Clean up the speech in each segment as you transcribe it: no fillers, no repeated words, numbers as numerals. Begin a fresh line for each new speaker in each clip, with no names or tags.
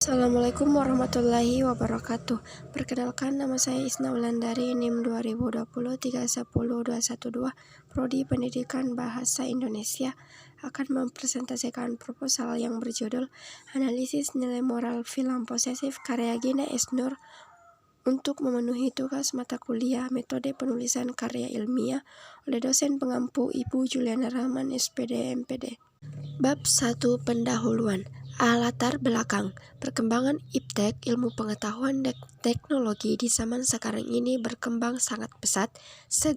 Assalamualaikum warahmatullahi wabarakatuh. Perkenalkan, nama saya Isna Wulandari, NIM 2020 310212, Prodi Pendidikan Bahasa Indonesia, akan mempresentasikan proposal yang berjudul Analisis Nilai Moral Film Posesif karya Gina Esnur untuk memenuhi tugas mata kuliah Metode Penulisan Karya Ilmiah oleh dosen pengampu Ibu Juliana Rahman, SPD, MPD. Bab 1. Pendahuluan. Latar belakang. Perkembangan iptek, ilmu pengetahuan dan teknologi di zaman sekarang ini berkembang sangat pesat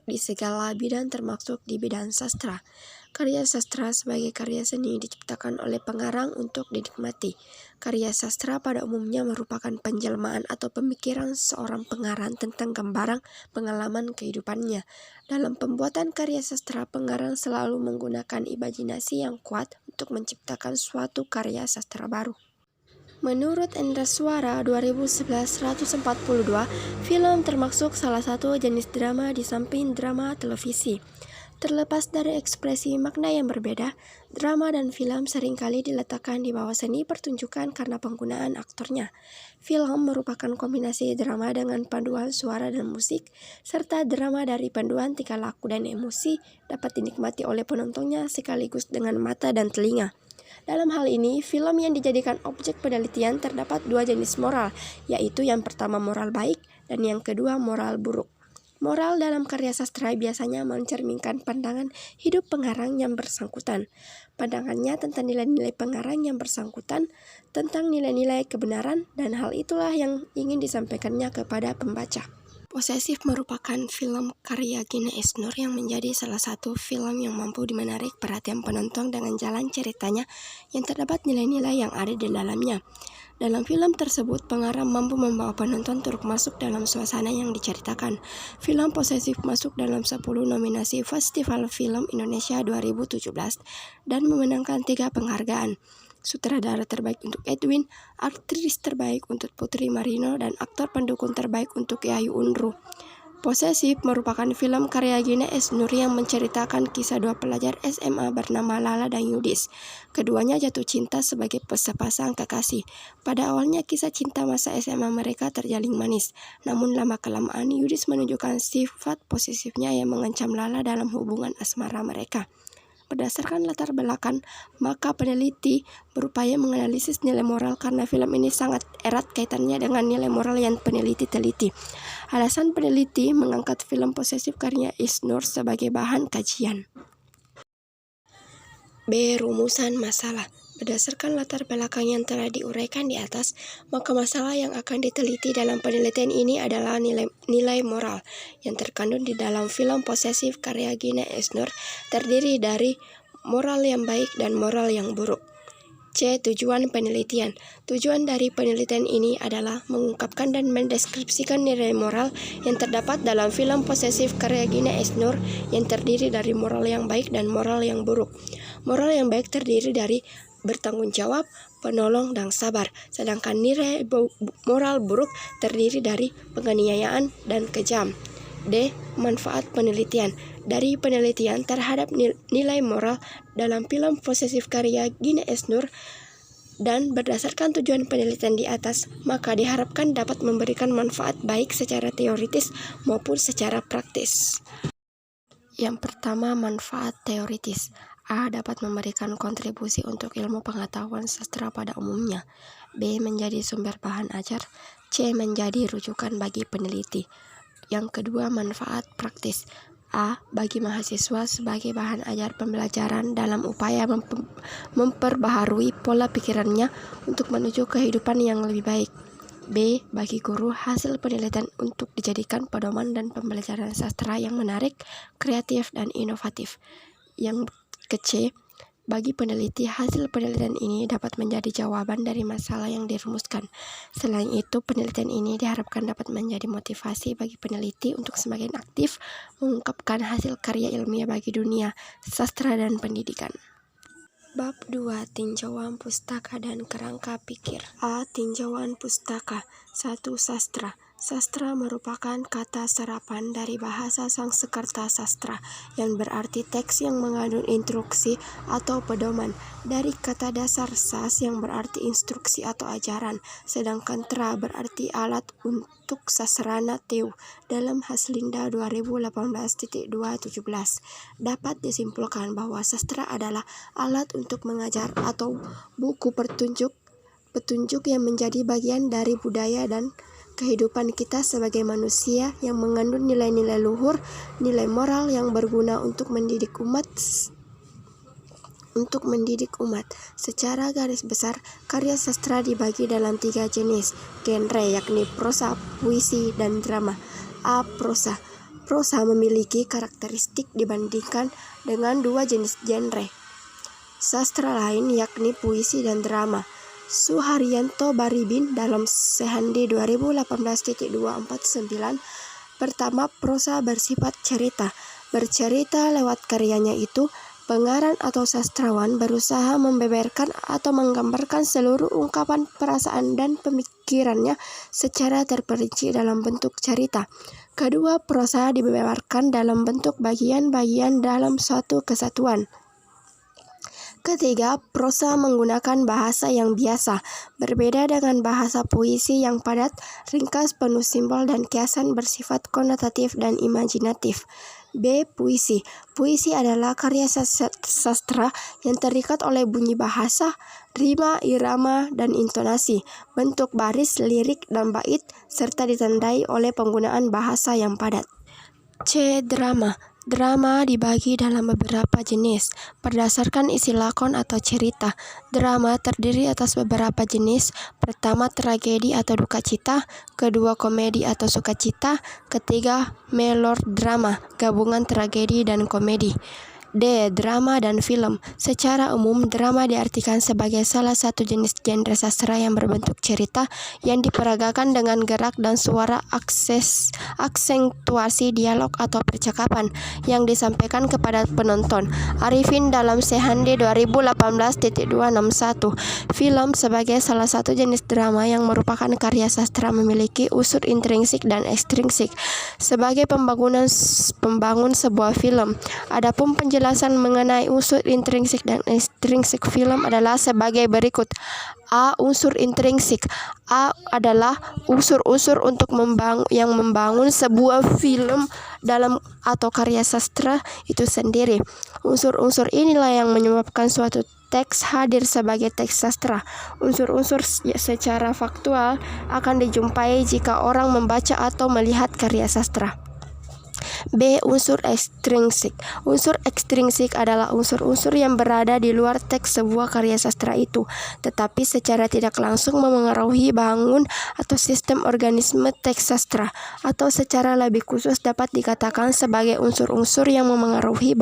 di segala bidang termasuk di bidang sastra. Karya sastra sebagai karya seni diciptakan oleh pengarang untuk dinikmati. Karya sastra pada umumnya merupakan penjelmaan atau pemikiran seorang pengarang tentang gambaran pengalaman kehidupannya. Dalam pembuatan karya sastra, pengarang selalu menggunakan imajinasi yang kuat untuk menciptakan suatu karya sastra baru. Menurut Endra Suara 2011-142, film termasuk salah satu jenis drama di samping drama televisi. Terlepas dari ekspresi makna yang berbeda, drama dan film seringkali diletakkan di bawah seni pertunjukan karena penggunaan aktornya. Film merupakan kombinasi drama dengan paduan suara dan musik, serta drama dari paduan tingkah laku dan emosi dapat dinikmati oleh penontonnya sekaligus dengan mata dan telinga. Dalam hal ini, film yang dijadikan objek penelitian terdapat dua jenis moral, yaitu yang pertama moral baik dan yang kedua moral buruk. Moral dalam karya sastra biasanya mencerminkan pandangan hidup pengarang yang bersangkutan. Pandangannya tentang nilai-nilai pengarang yang bersangkutan, tentang nilai-nilai kebenaran, dan hal itulah yang ingin disampaikannya kepada pembaca. Posesif merupakan film karya Gina Esnur yang menjadi salah satu film yang mampu menarik perhatian penonton dengan jalan ceritanya yang terdapat nilai-nilai yang ada di dalamnya. Dalam film tersebut, pengarang mampu membawa penonton turut masuk dalam suasana yang diceritakan. Film Posesif masuk dalam 10 nominasi Festival Film Indonesia 2017 dan memenangkan 3 penghargaan. Sutradara terbaik untuk Edwin, aktris terbaik untuk Putri Marino, dan aktor pendukung terbaik untuk Yayu Unru. Posesif merupakan film karya Gina Esnur yang menceritakan kisah dua pelajar SMA bernama Lala dan Yudis. Keduanya jatuh cinta sebagai sepasang kekasih. Pada awalnya kisah cinta masa SMA mereka terjalin manis, namun lama-kelamaan Yudis menunjukkan sifat posesifnya yang mengancam Lala dalam hubungan asmara mereka. Berdasarkan latar belakang, maka peneliti berupaya menganalisis nilai moral karena film ini sangat erat kaitannya dengan nilai moral yang peneliti teliti. Alasan peneliti mengangkat film Posesif karya Esnur sebagai bahan kajian. B. Rumusan masalah. Berdasarkan latar belakang yang telah diuraikan di atas, maka masalah yang akan diteliti dalam penelitian ini adalah nilai moral yang terkandung di dalam film Posesif karya Gina Esnur terdiri dari moral yang baik dan moral yang buruk. C. Tujuan penelitian. Tujuan dari penelitian ini adalah mengungkapkan dan mendeskripsikan nilai moral yang terdapat dalam film Posesif karya Gina Esnur yang terdiri dari moral yang baik dan moral yang buruk. Moral yang baik terdiri dari bertanggung jawab, penolong, dan sabar, sedangkan nilai moral buruk terdiri dari penganiayaan dan kejam. D. Manfaat penelitian. Dari penelitian terhadap nilai moral dalam film Posesif karya Gina Esnur dan berdasarkan tujuan penelitian di atas, maka diharapkan dapat memberikan manfaat baik secara teoritis maupun secara praktis. Yang pertama, manfaat teoritis. A. Dapat memberikan kontribusi untuk ilmu pengetahuan sastra pada umumnya. B. Menjadi sumber bahan ajar. C. Menjadi rujukan bagi peneliti. Yang kedua, manfaat praktis. A. Bagi mahasiswa sebagai bahan ajar pembelajaran dalam upaya memperbaharui pola pikirannya untuk menuju kehidupan yang lebih baik. B. Bagi guru, hasil penelitian untuk dijadikan pedoman dan pembelajaran sastra yang menarik, kreatif, dan inovatif. Yang C. Bagi peneliti, hasil penelitian ini dapat menjadi jawaban dari masalah yang dirumuskan. Selain itu, penelitian ini diharapkan dapat menjadi motivasi bagi peneliti untuk semakin aktif mengungkapkan hasil karya ilmiah bagi dunia sastra dan pendidikan. Bab 2. Tinjauan pustaka dan kerangka pikir. A. Tinjauan pustaka. 1. Sastra. Sastra merupakan kata serapan dari bahasa Sanskerta sastra, yang berarti teks yang mengandung instruksi atau pedoman, dari kata dasar sas yang berarti instruksi atau ajaran, sedangkan tra berarti alat untuk sasrana teu. Dalam Haslinda 2018.217, dapat disimpulkan bahwa sastra adalah alat untuk mengajar atau buku petunjuk yang menjadi bagian dari budaya dan kehidupan kita sebagai manusia, yang mengandung nilai-nilai luhur, nilai moral yang berguna untuk mendidik umat. Secara garis besar, karya sastra dibagi dalam 3 jenis genre, yakni prosa, puisi, dan drama. A. Prosa. Prosa memiliki karakteristik dibandingkan dengan 2 jenis genre sastra lain, yakni puisi dan drama. Suharyanto Baribin dalam Sehandi 2018.249. Pertama, prosa bersifat cerita. Bercerita lewat karyanya itu, pengarang atau sastrawan berusaha membeberkan atau menggambarkan seluruh ungkapan perasaan dan pemikirannya secara terperinci dalam bentuk cerita. Kedua, prosa dibeberkan dalam bentuk bagian-bagian dalam suatu kesatuan. Ketiga, prosa menggunakan bahasa yang biasa, berbeda dengan bahasa puisi yang padat, ringkas, penuh simbol dan kiasan bersifat konotatif dan imajinatif. B. Puisi. Puisi adalah karya sastra yang terikat oleh bunyi bahasa, rima, irama, dan intonasi, bentuk baris, lirik, dan bait, serta ditandai oleh penggunaan bahasa yang padat. C. Drama. Drama dibagi dalam beberapa jenis, berdasarkan isi lakon atau cerita. Drama terdiri atas beberapa jenis. Pertama, tragedi atau duka cita. Kedua, komedi atau sukacita. Ketiga, melodrama, gabungan tragedi dan komedi. D. Drama dan film. Secara umum, drama diartikan sebagai salah satu jenis genre sastra yang berbentuk cerita yang diperagakan dengan gerak dan suara, aksentuasi dialog atau percakapan yang disampaikan kepada penonton. Arifin dalam Sehandi 2018.261. Film sebagai salah satu jenis drama yang merupakan karya sastra memiliki unsur intrinsik dan ekstrinsik sebagai pembangun sebuah film. Adapun penjelasan mengenai unsur intrinsik dan ekstrinsik film adalah sebagai berikut. A. Unsur intrinsik. A adalah unsur-unsur yang membangun sebuah film dalam atau karya sastra itu sendiri. Unsur-unsur inilah yang menyebabkan suatu teks hadir sebagai teks sastra. Unsur-unsur secara faktual akan dijumpai jika orang membaca atau melihat karya sastra. B. Unsur ekstrinsik. Unsur ekstrinsik adalah unsur-unsur yang berada di luar teks sebuah karya sastra itu, tetapi secara tidak langsung memengaruhi bangun atau sistem organisme teks sastra, atau secara lebih khusus dapat dikatakan sebagai unsur-unsur yang memengaruhi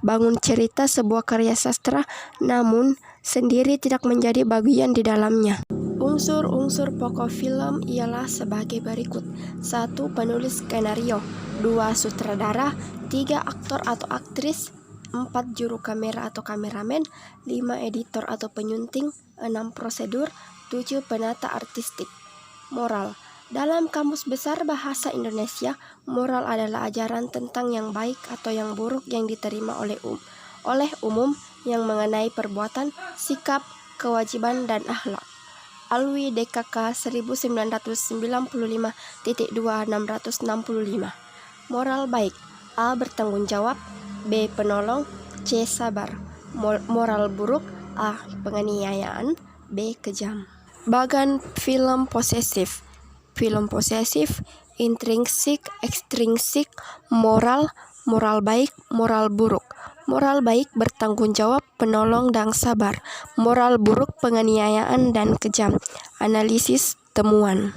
bangun cerita sebuah karya sastra, namun sendiri tidak menjadi bagian di dalamnya. Unsur-unsur pokok film ialah sebagai berikut. 1. Penulis skenario. 2. Sutradara. 3. Aktor atau aktris. 4. Juru kamera atau kameramen. 5. Editor atau penyunting. 6. Prosedur. 7. Penata artistik. Moral. Dalam Kamus Besar Bahasa Indonesia, moral adalah ajaran tentang yang baik atau yang buruk yang diterima oleh umum yang mengenai perbuatan, sikap, kewajiban, dan akhlak. Alwi DKK 1995.2/665. Moral baik. A. Bertanggung jawab. B. Penolong. C. Sabar. Moral buruk. A. Penganiayaan. B. Kejam. Bagan film posesif. Film posesif, intrinsik, ekstrinsik, moral baik, moral buruk. Moral baik bertanggung jawab, penolong, dan sabar. Moral buruk penganiayaan dan kejam. Analisis temuan.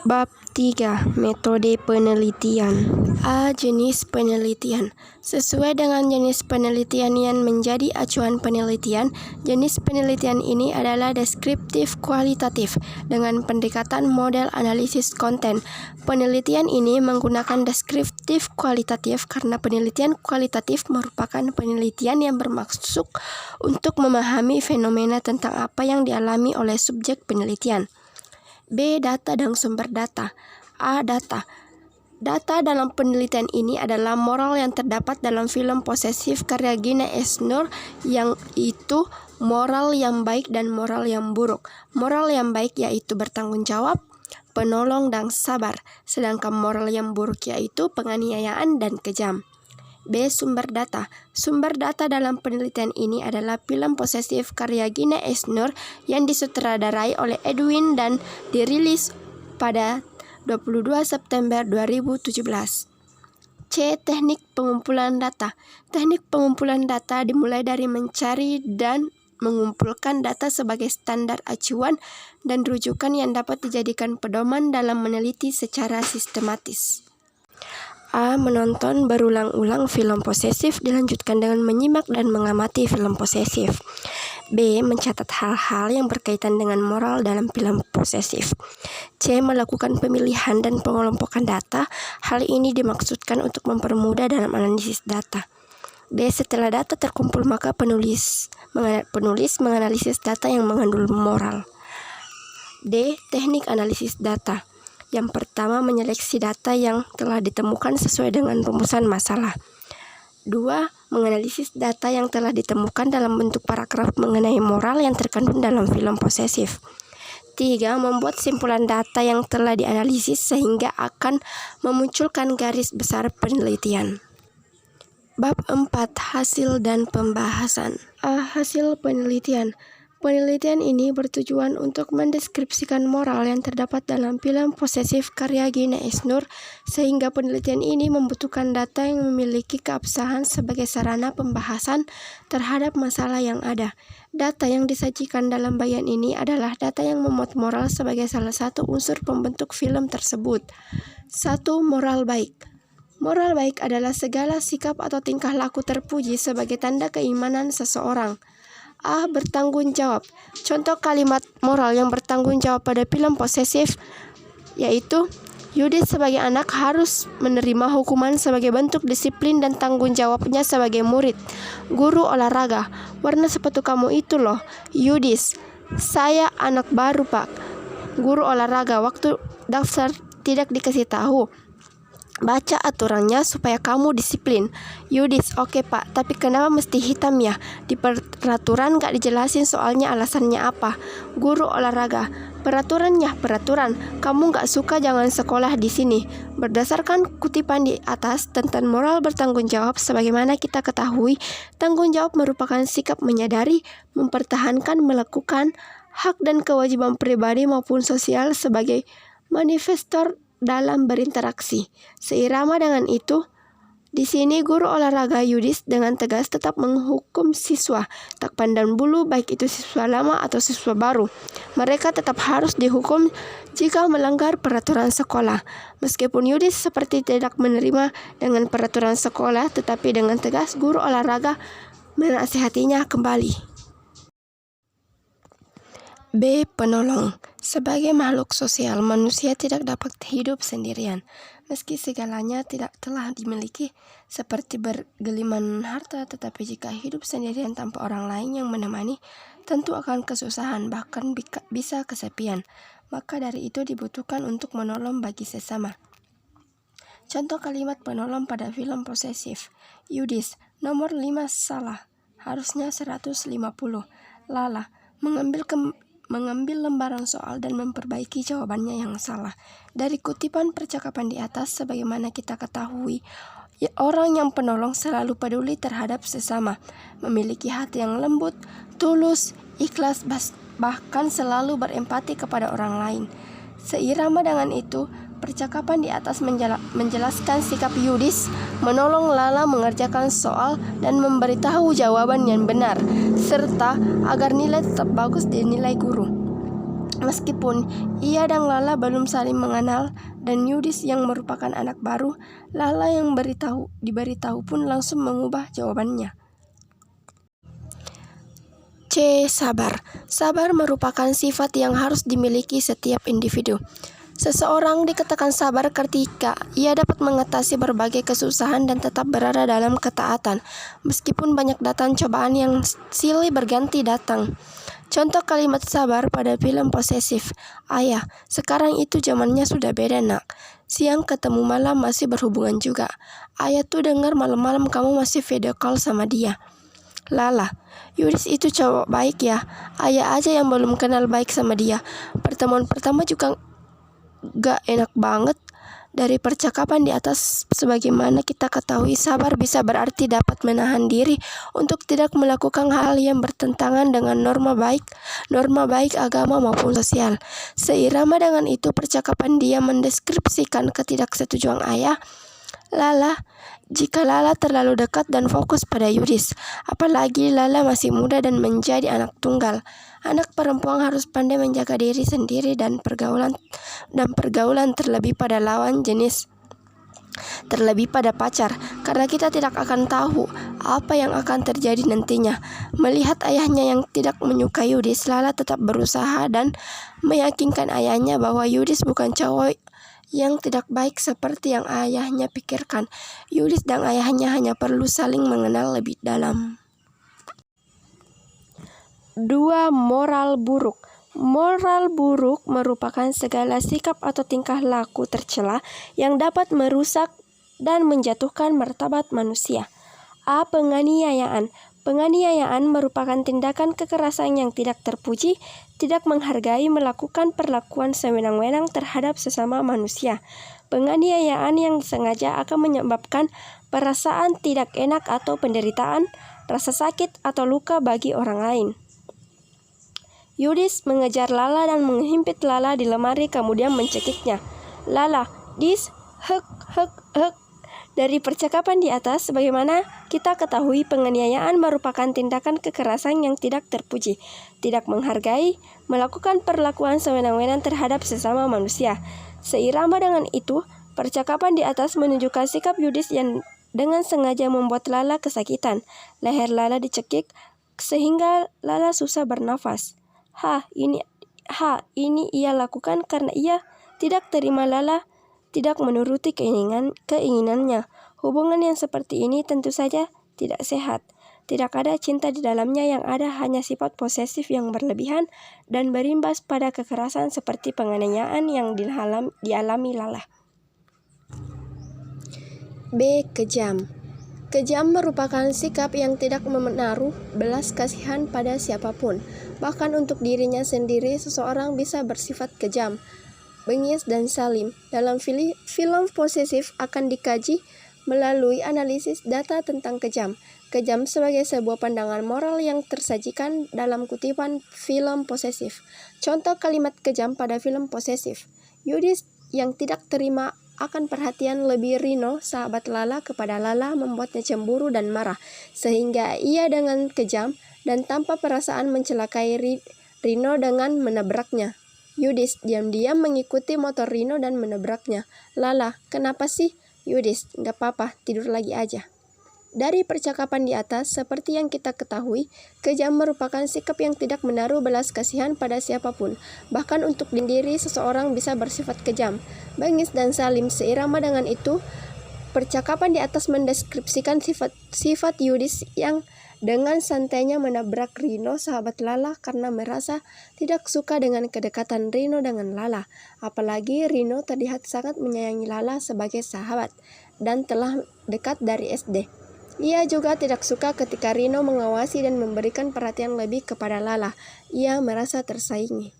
Bab 3. Metode penelitian. A. Jenis penelitian. Sesuai dengan jenis penelitian yang menjadi acuan penelitian, jenis penelitian ini adalah deskriptif kualitatif dengan pendekatan model analisis konten. Penelitian ini menggunakan deskriptif kualitatif karena penelitian kualitatif merupakan penelitian yang bermaksud untuk memahami fenomena tentang apa yang dialami oleh subjek penelitian. B. Data dan sumber data. A. Data. Data dalam penelitian ini adalah moral yang terdapat dalam film Posesif karya Gina Esnur, yang itu moral yang baik dan moral yang buruk. Moral yang baik yaitu bertanggung jawab, penolong, dan sabar, sedangkan moral yang buruk yaitu penganiayaan dan kejam. B. Sumber data. Sumber data dalam penelitian ini adalah film Posesif karya Gina Esnur yang disutradarai oleh Edwin dan dirilis pada 22 September 2017. C. Teknik pengumpulan data. Teknik pengumpulan data dimulai dari mencari dan mengumpulkan data sebagai standar acuan dan rujukan yang dapat dijadikan pedoman dalam meneliti secara sistematis. A. Menonton berulang-ulang film posesif dilanjutkan dengan menyimak dan mengamati film posesif. B. Mencatat hal-hal yang berkaitan dengan moral dalam film posesif. C. Melakukan pemilihan dan pengelompokan data. Hal ini dimaksudkan untuk mempermudah dalam analisis data. D. Setelah data terkumpul, maka penulis menganalisis data yang mengandung moral. D. Teknik analisis data. Yang pertama, menyeleksi data yang telah ditemukan sesuai dengan rumusan masalah. 2. Menganalisis data yang telah ditemukan dalam bentuk paragraf mengenai moral yang terkandung dalam film posesif. 3. Membuat simpulan data yang telah dianalisis sehingga akan memunculkan garis besar penelitian. Bab 4. Hasil dan pembahasan. A. Hasil penelitian. Penelitian ini bertujuan untuk mendeskripsikan moral yang terdapat dalam film Posesif karya Gina Esnur, sehingga penelitian ini membutuhkan data yang memiliki keabsahan sebagai sarana pembahasan terhadap masalah yang ada. Data yang disajikan dalam bagian ini adalah data yang memuat moral sebagai salah satu unsur pembentuk film tersebut. 1. Moral baik. Moral baik adalah segala sikap atau tingkah laku terpuji sebagai tanda keimanan seseorang. A. Bertanggung jawab. Contoh kalimat moral yang bertanggung jawab pada film posesif yaitu Yudis sebagai anak harus menerima hukuman sebagai bentuk disiplin dan tanggung jawabnya sebagai murid. Guru olahraga. Warna sepatu kamu itu loh, Yudis. Saya anak baru, Pak. Guru olahraga. Waktu daftar tidak dikasih tahu. Baca aturannya supaya kamu disiplin. Yudis, oke Pak, tapi kenapa mesti hitam ya? Di peraturan gak dijelasin soalnya alasannya apa. Guru olahraga, peraturannya peraturan. Kamu gak suka jangan sekolah di sini. Berdasarkan kutipan di atas tentang moral bertanggung jawab, sebagaimana kita ketahui, tanggung jawab merupakan sikap menyadari, mempertahankan, melakukan hak dan kewajiban pribadi maupun sosial sebagai manifestor dalam berinteraksi. Seirama dengan itu, di sini guru olahraga Yudis dengan tegas tetap menghukum siswa, tak pandang bulu baik itu siswa lama atau siswa baru. Mereka tetap harus dihukum jika melanggar peraturan sekolah. Meskipun Yudis seperti tidak menerima dengan peraturan sekolah, tetapi dengan tegas guru olahraga menasihatinya kembali. B. Penolong. Sebagai makhluk sosial, manusia tidak dapat hidup sendirian. Meski segalanya tidak telah dimiliki, seperti bergeliman harta, tetapi jika hidup sendirian tanpa orang lain yang menemani, tentu akan kesusahan, bahkan bisa kesepian. Maka dari itu dibutuhkan untuk menolong bagi sesama. Contoh kalimat penolong pada film posesif. Yudis, nomor 5 salah. Harusnya 150. Lala, mengambil lembaran soal dan memperbaiki jawabannya yang salah. Dari kutipan percakapan di atas, sebagaimana kita ketahui, orang yang penolong selalu peduli terhadap sesama, memiliki hati yang lembut, tulus, ikhlas, bahkan selalu berempati kepada orang lain. Seirama dengan itu, percakapan di atas menjelaskan sikap Yudis menolong Lala mengerjakan soal dan memberitahu jawaban yang benar, serta agar nilai tetap bagus dinilai guru. Meskipun ia dan Lala belum saling mengenal dan Yudis yang merupakan anak baru, Lala yang diberitahu pun langsung mengubah jawabannya. C. Sabar. Sabar merupakan sifat yang harus dimiliki setiap individu. Seseorang dikatakan sabar ketika ia dapat mengatasi berbagai kesusahan dan tetap berada dalam ketaatan, meskipun banyak datang cobaan yang silih berganti datang. Contoh kalimat sabar pada film posesif. Ayah, sekarang itu zamannya sudah beda nak. Siang ketemu malam masih berhubungan juga. Ayah tuh dengar malam-malam kamu masih video call sama dia. Lala, Yudis itu cowok baik ya. Ayah aja yang belum kenal baik sama dia. Pertemuan pertama juga gak enak banget. Dari percakapan di atas, sebagaimana kita ketahui, sabar bisa berarti dapat menahan diri untuk tidak melakukan hal yang bertentangan dengan norma baik agama maupun sosial. Seirama dengan itu, percakapan dia mendeskripsikan ketidaksetujuan ayah Lala. Jika Lala terlalu dekat dan fokus pada Yudis, apalagi Lala masih muda dan menjadi anak tunggal. Anak perempuan harus pandai menjaga diri sendiri dan pergaulan terlebih pada lawan jenis, terlebih pada pacar, karena kita tidak akan tahu apa yang akan terjadi nantinya. Melihat ayahnya yang tidak menyukai Yudis, Lala tetap berusaha dan meyakinkan ayahnya bahwa Yudis bukan cowok yang tidak baik seperti yang ayahnya pikirkan. Yudis dan ayahnya hanya perlu saling mengenal lebih dalam. 2. Moral buruk. Moral buruk merupakan segala sikap atau tingkah laku tercela yang dapat merusak dan menjatuhkan martabat manusia. A. Penganiayaan. Penganiayaan merupakan tindakan kekerasan yang tidak terpuji, tidak menghargai, melakukan perlakuan sewenang-wenang terhadap sesama manusia. Penganiayaan yang sengaja akan menyebabkan perasaan tidak enak atau penderitaan, rasa sakit atau luka bagi orang lain. Yudis mengejar Lala dan menghimpit Lala di lemari kemudian mencekiknya. Lala, dis, hek. Dari percakapan di atas, sebagaimana kita ketahui, penganiayaan merupakan tindakan kekerasan yang tidak terpuji, tidak menghargai, melakukan perlakuan sewenang-wenang terhadap sesama manusia. Seirama dengan itu, percakapan di atas menunjukkan sikap Yudis yang dengan sengaja membuat Lala kesakitan. Leher Lala dicekik sehingga Lala susah bernafas. Ini ia lakukan karena ia tidak terima Lala tidak menuruti keinginannya. Hubungan yang seperti ini tentu saja tidak sehat. Tidak ada cinta di dalamnya, yang ada hanya sifat posesif yang berlebihan dan berimbas pada kekerasan seperti penganiayaan yang dialami Lala. B. Kejam. Kejam merupakan sikap yang tidak menaruh belas kasihan pada siapapun. Bahkan untuk dirinya sendiri, seseorang bisa bersifat kejam, bengis, dan zalim. Dalam film posesif akan dikaji melalui analisis data tentang kejam. Kejam sebagai sebuah pandangan moral yang tersajikan dalam kutipan film posesif. Contoh kalimat kejam pada film posesif. Yudis yang tidak terima akan perhatian lebih Rino, sahabat Lala, kepada Lala membuatnya cemburu dan marah, sehingga ia dengan kejam dan tanpa perasaan mencelakai Rino dengan menabraknya. Yudis diam-diam mengikuti motor Rino dan menabraknya. Lala, kenapa sih? Yudis, gak apa-apa, tidur lagi aja. Dari percakapan di atas, seperti yang kita ketahui, kejam merupakan sikap yang tidak menaruh belas kasihan pada siapapun. Bahkan untuk diri seseorang bisa bersifat kejam, bengis, dan zalim. Seirama dengan itu, percakapan di atas mendeskripsikan sifat Yudis yang dengan santainya menabrak Rino, sahabat Lala, karena merasa tidak suka dengan kedekatan Rino dengan Lala. Apalagi Rino terlihat sangat menyayangi Lala sebagai sahabat dan telah dekat dari SD. Ia juga tidak suka ketika Rino mengawasi dan memberikan perhatian lebih kepada Lala. Ia merasa tersaingi.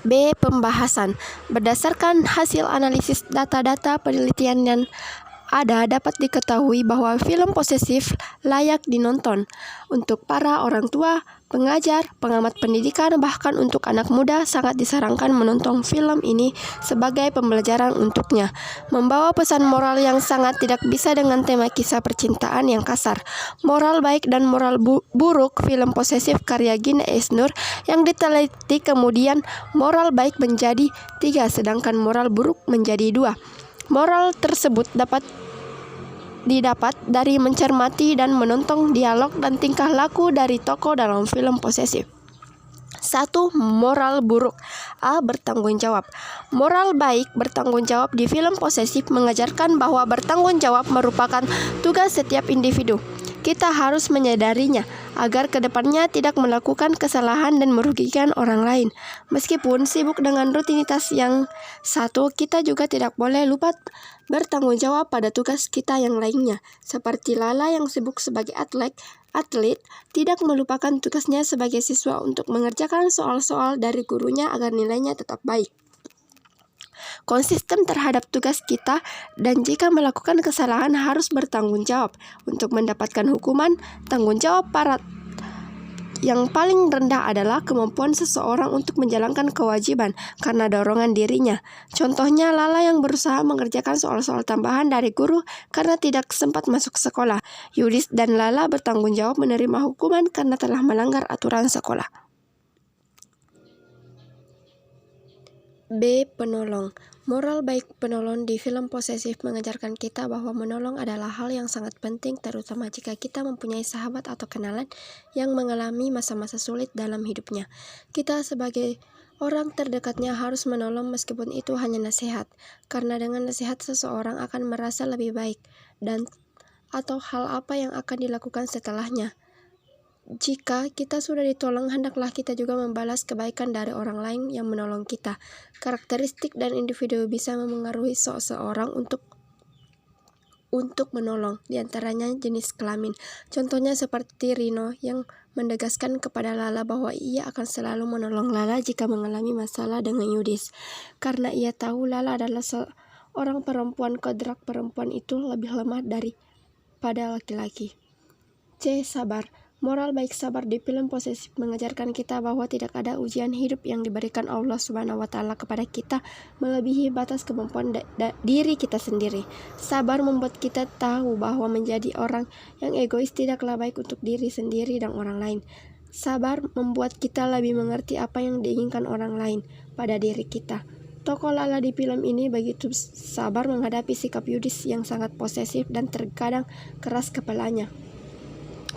B. Pembahasan. Berdasarkan hasil analisis data-data penelitian yang ada, dapat diketahui bahwa film posesif layak dinonton untuk para orang tua, pengajar, pengamat pendidikan, bahkan untuk anak muda. Sangat disarankan menonton film ini sebagai pembelajaran untuknya. Membawa pesan moral yang sangat tidak bisa dengan tema kisah percintaan yang kasar. Moral baik dan moral buruk film posesif karya Gina Esnur yang diteliti, kemudian moral baik menjadi 3, sedangkan moral buruk menjadi 2. Moral tersebut didapat dari mencermati dan menonton dialog dan tingkah laku dari tokoh dalam film posesif. 1. Moral buruk. A. Bertanggung jawab. Moral baik bertanggung jawab di film posesif mengajarkan bahwa bertanggung jawab merupakan tugas setiap individu. Kita harus menyadarinya agar kedepannya tidak melakukan kesalahan dan merugikan orang lain. Meskipun sibuk dengan rutinitas yang satu, kita juga tidak boleh lupa bertanggung jawab pada tugas kita yang lainnya. Seperti Lala yang sibuk sebagai atlet tidak melupakan tugasnya sebagai siswa untuk mengerjakan soal-soal dari gurunya agar nilainya tetap baik. Konsisten terhadap tugas kita, dan jika melakukan kesalahan harus bertanggung jawab. Untuk mendapatkan hukuman, tanggung jawab yang paling rendah adalah kemampuan seseorang untuk menjalankan kewajiban karena dorongan dirinya. Contohnya Lala yang berusaha mengerjakan soal-soal tambahan dari guru karena tidak sempat masuk sekolah. Yudis dan Lala bertanggung jawab menerima hukuman karena telah melanggar aturan sekolah. B. Penolong. Moral baik penolong di film Posesif mengajarkan kita bahwa menolong adalah hal yang sangat penting, terutama jika kita mempunyai sahabat atau kenalan yang mengalami masa-masa sulit dalam hidupnya. Kita sebagai orang terdekatnya harus menolong meskipun itu hanya nasihat, karena dengan nasihat seseorang akan merasa lebih baik atau hal apa yang akan dilakukan setelahnya. Jika kita sudah ditolong, hendaklah kita juga membalas kebaikan dari orang lain yang menolong kita. Karakteristik dan individu bisa memengaruhi seseorang untuk menolong, diantaranya jenis kelamin. Contohnya seperti Rino yang menegaskan kepada Lala bahwa ia akan selalu menolong Lala jika mengalami masalah dengan Yudis. Karena ia tahu Lala adalah seorang perempuan, kodrak perempuan itu lebih lemah daripada laki-laki. C. Sabar. Moral baik sabar di film Posesif mengajarkan kita bahwa tidak ada ujian hidup yang diberikan Allah Subhanahu wa Ta'ala kepada kita melebihi batas kemampuan diri kita sendiri. Sabar membuat kita tahu bahwa menjadi orang yang egois tidaklah baik untuk diri sendiri dan orang lain. Sabar membuat kita lebih mengerti apa yang diinginkan orang lain pada diri kita. Tokoh Lala di film ini begitu sabar menghadapi sikap Yudis yang sangat posesif dan terkadang keras kepalanya.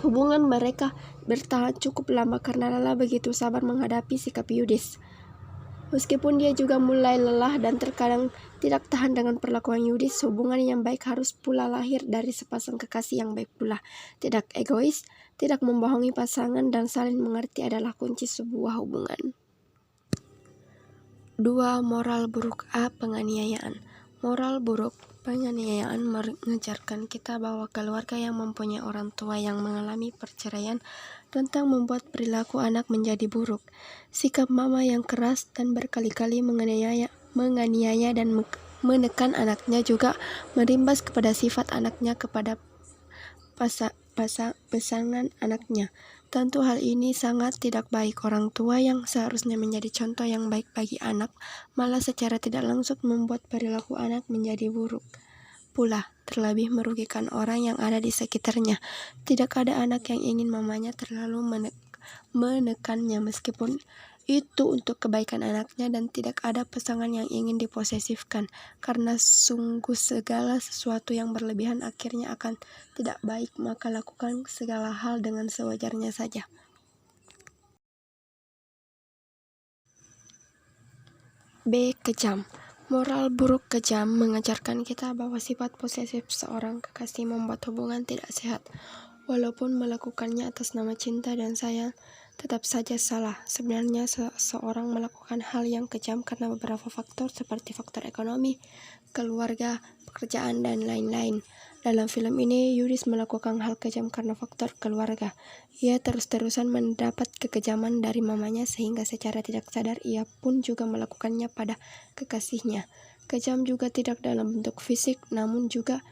Hubungan mereka bertahan cukup lama karena Lala begitu sabar menghadapi sikap Yudis. Meskipun dia juga mulai lelah dan terkadang tidak tahan dengan perlakuan Yudis, hubungan yang baik harus pula lahir dari sepasang kekasih yang baik pula. Tidak egois, tidak membohongi pasangan, dan saling mengerti adalah kunci sebuah hubungan. 2. Moral buruk A. Penganiayaan. Moral buruk penganiayaan mengajarkan kita bahwa keluarga yang mempunyai orang tua yang mengalami perceraian rentan membuat perilaku anak menjadi buruk. Sikap mama yang keras dan berkali-kali menganiaya dan menekan anaknya juga berimbas kepada sifat anaknya kepada pasangan anaknya. Tentu hal ini sangat tidak baik. Orang tua yang seharusnya menjadi contoh yang baik bagi anak, malah secara tidak langsung membuat perilaku anak menjadi buruk. Pula, terlebih merugikan orang yang ada di sekitarnya. Tidak ada anak yang ingin mamanya terlalu menekannya meskipun itu untuk kebaikan anaknya, dan tidak ada pasangan yang ingin diposesifkan, karena sungguh segala sesuatu yang berlebihan akhirnya akan tidak baik, maka lakukan segala hal dengan sewajarnya saja. B. Kejam. Moral buruk kejam mengajarkan kita bahwa sifat posesif seorang kekasih membuat hubungan tidak sehat. Walaupun melakukannya atas nama cinta dan sayang, tetap saja salah. Sebenarnya seseorang melakukan hal yang kejam karena beberapa faktor seperti faktor ekonomi, keluarga, pekerjaan, dan lain-lain. Dalam film ini, Yudis melakukan hal kejam karena faktor keluarga. Ia terus-terusan mendapat kekejaman dari mamanya sehingga secara tidak sadar ia pun juga melakukannya pada kekasihnya. Kejam juga tidak dalam bentuk fisik, namun juga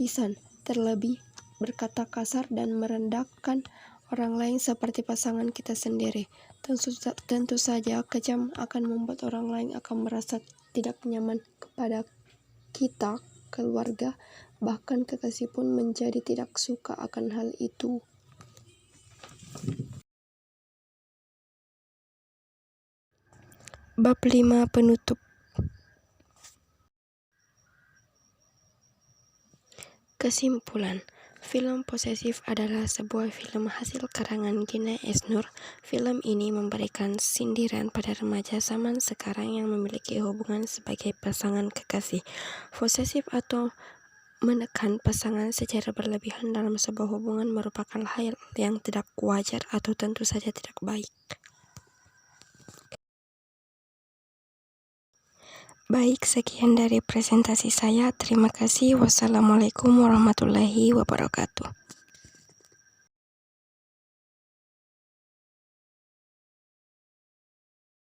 lisan, terlebih berkata kasar dan merendahkan orang lain seperti pasangan kita sendiri. Tentu saja kejam akan membuat orang lain akan merasa tidak nyaman kepada kita, keluarga, bahkan kekasih pun menjadi tidak suka akan hal itu. Bab 5 penutup. Kesimpulan. Film Posesif adalah sebuah film hasil karangan Gina Esnur. Film ini memberikan sindiran pada remaja zaman sekarang yang memiliki hubungan sebagai pasangan kekasih. Posesif atau Menekan pasangan secara berlebihan dalam sebuah hubungan merupakan hal yang tidak wajar atau tentu saja tidak baik. Baik, sekian dari presentasi saya. Terima kasih. Wassalamualaikum warahmatullahi wabarakatuh.